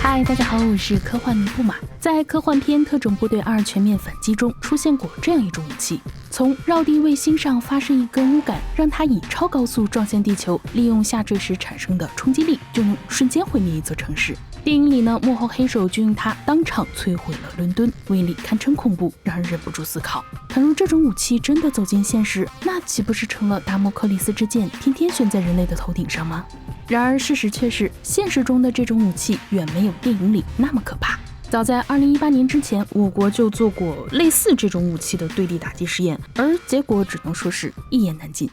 嗨，大家好，我是科幻迷布马。在科幻片《特种部队2全面反击》中出现过这样一种武器，从绕地卫星上发射一根乌杆，让它以超高速撞向地球，利用下坠时产生的冲击力，就能瞬间毁灭一座城市。电影里呢，幕后黑手就用它当场摧毁了伦敦，威力堪称恐怖，让人忍不住思考：倘若这种武器真的走进现实，那岂不是成了达摩克里斯之剑，天天悬在人类的头顶上吗？然而事实却是，现实中的这种武器远没有电影里那么可怕。早在2018年之前，我国就做过类似这种武器的对地打击实验，而结果只能说是一言难尽。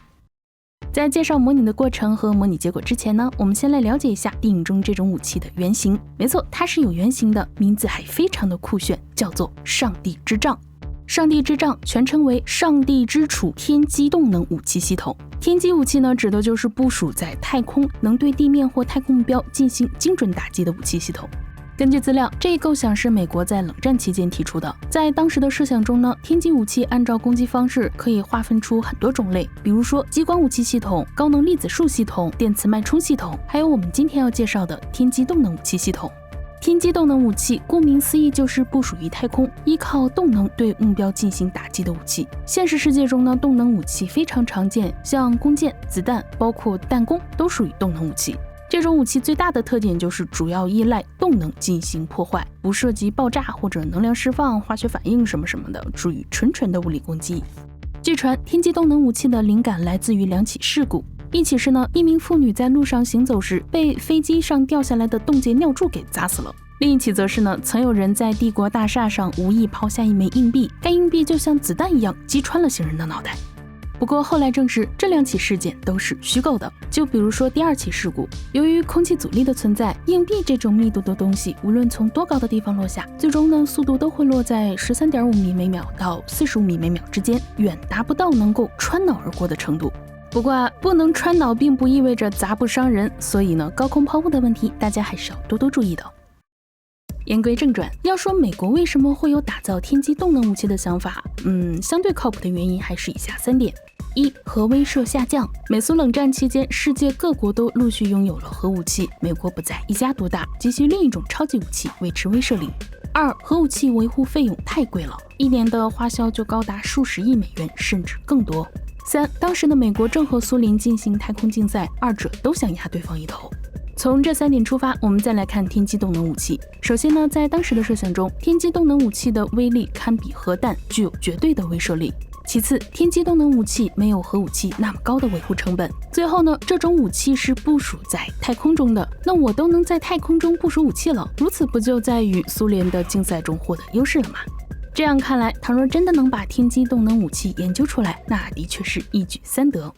在介绍模拟的过程和模拟结果之前呢，我们先来了解一下电影中这种武器的原型。没错，它是有原型的，名字还非常的酷炫，叫做上帝之杖。上帝之杖全称为上帝之杵天基动能武器系统。天基武器呢，指的就是部署在太空，能对地面或太空目标进行精准打击的武器系统。根据资料，这一构想是美国在冷战期间提出的。在当时的设想中呢，天基武器按照攻击方式可以划分出很多种类，比如说激光武器系统、高能粒子束系统、电磁脉冲系统，还有我们今天要介绍的天基动能武器系统。天基动能武器顾名思义就是部署于太空，依靠动能对目标进行打击的武器。现实世界中呢，动能武器非常常见，像弓箭、子弹，包括弹弓都属于动能武器。这种武器最大的特点就是主要依赖动能进行破坏，不涉及爆炸或者能量释放、化学反应什么的，属于纯的物理攻击。据传，天基动能武器的灵感来自于2起事故。一起是呢，一名妇女在路上行走时被飞机上掉下来的冻结尿柱给砸死了。另一起则是呢，曾有人在帝国大厦上无意抛下一枚硬币，该硬币就像子弹一样击穿了行人的脑袋。不过后来证实，这2起事件都是虚构的。就比如说第2起事故，由于空气阻力的存在，硬币这种密度的东西，无论从多高的地方落下，最终呢，速度都会落在13.5米每秒到45米每秒之间，远达不到能够穿脑而过的程度。不过不能穿脑并不意味着砸不伤人，所以呢，高空抛物的问题大家还是要多多注意的。言归正传，要说美国为什么会有打造天基动能武器的想法，相对靠谱的原因还是以下3点。1. 核威慑下降。美苏冷战期间，世界各国都陆续拥有了核武器，美国不再一家独大，急需另一种超级武器维持威慑力。2. 核武器维护费用太贵了，1年的花销就高达数十亿美元，甚至更多。3. 当时的美国正和苏联进行太空竞赛，二者都想压对方一头。从这3点出发，我们再来看天基动能武器。首先呢，在当时的设想中，天基动能武器的威力堪比核弹，具有绝对的威慑力。其次，天基动能武器没有核武器那么高的维护成本。最后呢，这种武器是部署在太空中的，那我都能在太空中部署武器了，如此不就在与苏联的竞赛中获得优势了吗？这样看来，倘若真的能把天基动能武器研究出来，那的确是一举3得。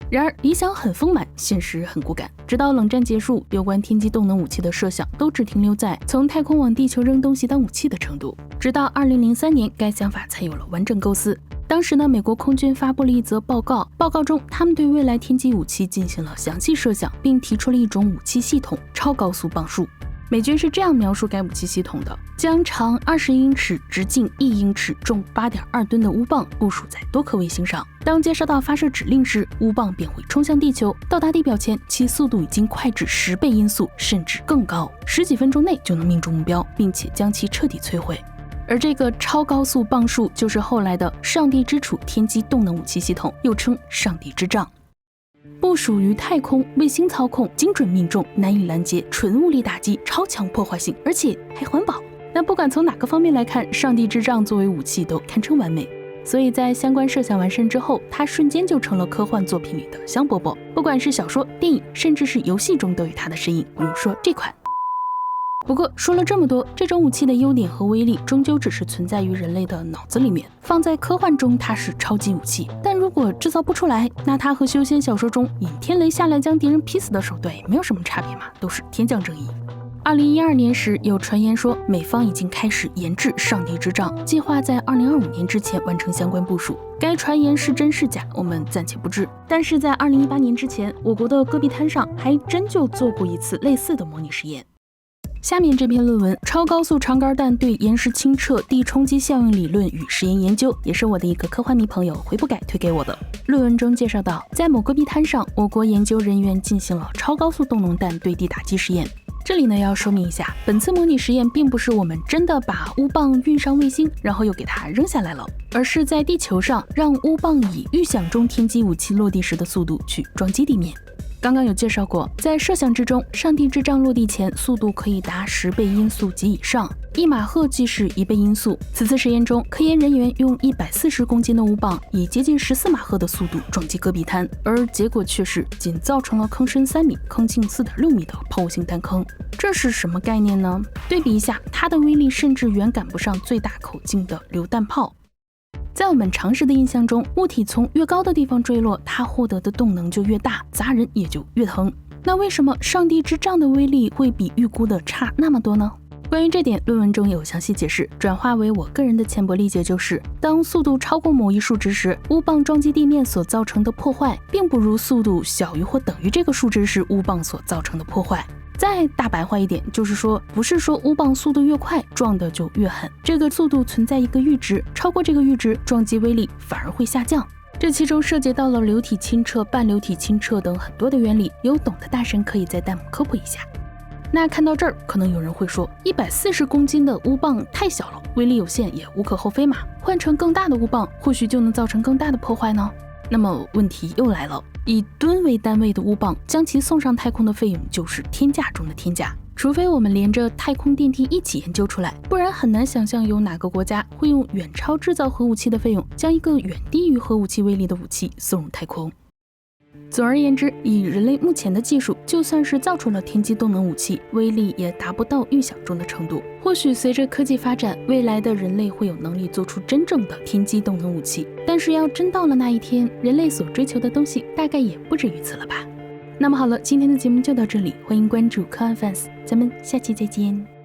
然而理想很丰满，现实很骨感。直到冷战结束，有关天基动能武器的设想都只停留在从太空往地球扔东西当武器的程度。直到2003年，该想法才有了完整构思。当时呢，美国空军发布了一则报告，报告中他们对未来天基武器进行了详细设想，并提出了一种武器系统——超高速磅数。美军是这样描述该武器系统的：将长20英尺、直径1英尺、重8.2吨的乌棒部署在多颗卫星上。当接收到发射指令时，乌棒便会冲向地球，到达地表前，其速度已经快至10倍音速，甚至更高，10几分钟内就能命中目标，并且将其彻底摧毁。而这个超高速磅数就是后来的上帝之杵天基动能武器系统，又称上帝之杖。部署于太空，卫星操控，精准命中，难以拦截，纯物理打击，超强破坏性，而且还环保。那不管从哪个方面来看，上帝之杖作为武器都堪称完美。所以在相关设想完善之后，它瞬间就成了科幻作品里的香饽饽，不管是小说、电影，甚至是游戏中都有它的身影，比如说这款。不过说了这么多，这种武器的优点和威力终究只是存在于人类的脑子里面，放在科幻中它是超级武器，但如果制造不出来，那它和修仙小说中引天雷下来将敌人劈死的手段也没有什么差别嘛，都是天降正义。2012年时，有传言说美方已经开始研制上帝之杖，计划在2025年之前完成相关部署。该传言是真是假，我们暂且不知。但是在2018年之前，我国的戈壁滩上还真就做过一次类似的模拟实验。下面这篇论文《超高速长杆弹对岩石清澈地冲击效应理论与实验研究》也是我的一个科幻迷朋友回不改推给我的。论文中介绍到，在某戈壁滩上，我国研究人员进行了超高速动能弹对地打击实验。这里呢要说明一下，本次模拟实验并不是我们真的把乌棒运上卫星，然后又给它扔下来了，而是在地球上让乌棒以预想中天基武器落地时的速度去撞击地面。刚刚有介绍过，在设想之中，上帝之杖落地前速度可以达10倍音速及以上，1马赫即是1倍音速。此次实验中，科研人员用140公斤的乌棒以接近14马赫的速度撞击戈壁滩，而结果却是仅造成了坑深3米、坑径4.6米的抛物性弹坑。这是什么概念呢？对比一下，它的威力甚至远赶不上最大口径的榴弹炮。在我们常识的印象中，物体从越高的地方坠落，它获得的动能就越大，砸人也就越疼。那为什么上帝之杖的威力会比预估的差那么多呢？关于这点，论文中有详细解释，转化为我个人的浅薄理解就是，当速度超过某一数值时，乌棒撞击地面所造成的破坏，并不如速度小于或等于这个数值时乌棒所造成的破坏。再大白话一点，就是说，不是说乌棒速度越快撞的就越狠，这个速度存在一个阈值，超过这个阈值，撞击威力反而会下降。这其中涉及到了流体清澈、半流体清澈等很多的原理，有懂的大神可以在弹幕科普一下。那看到这儿，可能有人会说，140公斤的乌棒太小了，威力有限也无可厚非嘛，换成更大的乌棒，或许就能造成更大的破坏呢？那么问题又来了，以吨为单位的乌棒将其送上太空的费用就是天价中的天价，除非我们连着太空电梯一起研究出来，不然很难想象有哪个国家会用远超制造核武器的费用，将一个远低于核武器威力的武器送入太空。总而言之，以人类目前的技术，就算是造出了天基动能武器，威力也达不到预想中的程度。或许随着科技发展，未来的人类会有能力做出真正的天基动能武器，但是要真到了那一天，人类所追求的东西大概也不止于此了吧。那么好了，今天的节目就到这里，欢迎关注科幻 fans，咱们下期再见。